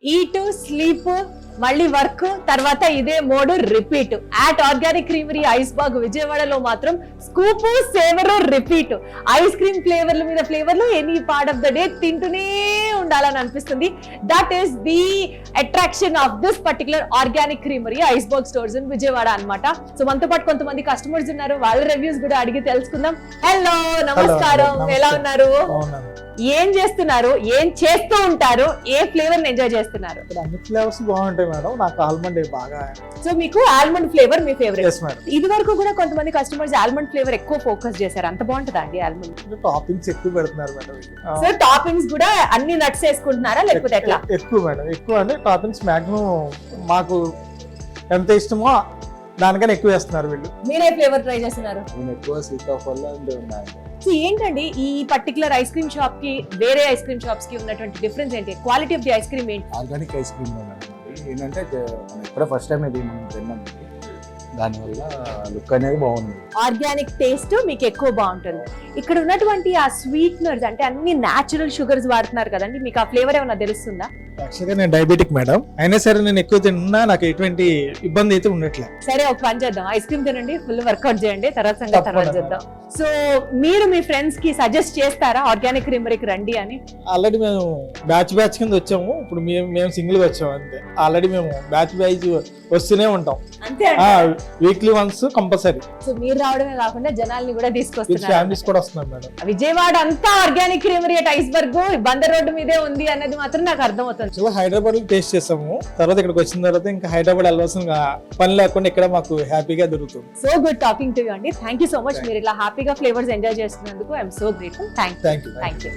Eat sleep మళ్ళీ work తర్వాత ఇదే mode repeat. At organic creamery iceberg విజయవాడలో మాత్రం scoop savour repeat. Ice cream ఫ్లేవర్ల మీద ఫ్లేవర్లు any part of the day తింటూనే ఉండాలని అనిపిస్తుంది. That is the attraction of this particular organic creamery iceberg stores in Vijayawada అన్నమాట. సో మనతో పాటు కొంతమంది కస్టమర్స్ ఉన్నారు, వాళ్ళ రివ్యూస్ కూడా అడిగి తెలుసుకుందాం. హలో, నమస్కారం, ఎలా ఉన్నారు? ఏం చేస్తున్నారు, ఏం చేస్తూ ఉంటారు, ఏ ఫ్లేవర్ ఎంజాయ్ చేస్తున్నారు? అన్ని ఫ్లేవర్స్ బాగుంటాయి మేడం. నాకు ఆల్మండ్ బాగా. సో మీకు ఆల్మండ్ ఫ్లేవర్ మీ ఫేవరెట్? Yes madam. ఇది వరకు కూడా కొంతమంది కస్టమర్స్ ఆల్మండ్ ఫ్లేవర్ ఎక్కువ ఫోకస్ చేశారు. అంత బాగుంటుందా అండి ఆల్మండ్? టాపింగ్స్ ఎక్కువ పెడుతున్నారు మేడం. సో టాపింగ్స్ కూడా అన్ని నట్స్ వేసుకుంటున్నారా లేకపోతే ఎట్లా? ఎక్కువ మేడం, ఎక్కువ అంటే టాపింగ్స్ మాక్సిమం మాకు ఎంత ఇష్టమో దానికన్నా ఎక్కువ వేస్తున్నారు వీళ్ళు. మీరే ఫ్లేవర్ ట్రై చేస్తున్నారు? నేను ఎక్కువ సీతాఫల్ అండ్ సో ఏంటండి ఈ పర్టికులర్ ఐస్ క్రీమ్ షాప్ కి వేరే ఐస్ క్రీమ్ షాప్స్ కి ఉన్నటువంటి డిఫరెన్స్ ఏంటి? Quality of the ice cream ఏంటి? ఆర్గానిక్ ఐస్ క్రీమ్ ఏంటంటే మనం ఎక్కడ ఫస్ట్ టైం ఇది మనం తిన్నాం, దానివల్ల లుక్ అనేది బాగుంది. ఆర్గానిక్ టేస్ట్ మీకు ఎక్కువ బాగుంటుంది. ఇక్కడ ఉన్నటువంటి ఆ స్వీట్నర్స్ అంటే అన్ని న్యాచురల్ షుగర్స్ వాడుతున్నారు కదండి, మీకు ఆ ఫ్లేవర్ ఏమైనా తెలుస్తుందా? యాక్చువల్గా నేను డయాబెటిక్ మేడం, అయినా సరే నేను ఎక్కువ తిన్నా నాకు ఎటువంటి ఇబ్బంది అయితే ఉండట్లేదు. సరే, ఒక పని చేద్దాం, ఐస్ క్రీమ్ తినండి, ఫుల్ వర్కౌట్ చేయండి, తర్వాత సంగతి తర్వాత చేద్దాం. సో మీరు మీ ఫ్రెండ్స్ కి సజెస్ట్ చేస్తారా ఆర్గానిక్ క్రీమరీకి రండి అని? ఆల్రెడీ మేము బ్యాచ్ కింద వచ్చాము, ఇప్పుడు మేము సింగిల్ గా వచ్చాము అంతే. ఆల్రెడీ మేము బ్యాచ్ వస్తూనే ఉంటాం అంతే, వీక్లీ వన్స్ కంపల్సరీ. సో మీరు రావడమే కాకుండా జనాల్ని కూడా తీసుకొస్తున్నారు, ఫ్యామిలీస్ కూడా వస్తున్నారు మేడం. విజయవాడ అంతా organic creamery at iceberg Bandar road మీదే ఉంది అన్నది మాత్రం నాకు అర్థమవుతుంది. హైదరాబాద్ లో టేస్ట్ చేసాము, తర్వాత ఇక్కడికి వచ్చిన తర్వాత ఇంకా హైదరాబాద్ వెళ్ళాల్సిన పని లేకుండా ఇక్కడ మాకు హ్యాపీగా దొరుకుతుంది. So good talking to you అండి. Thank you so much. మీరు ఇలా హ్యాపీగా ఫ్లేవర్స్ ఎంజాయ్ చేస్తున్నందుకు I'm so grateful. Thank you.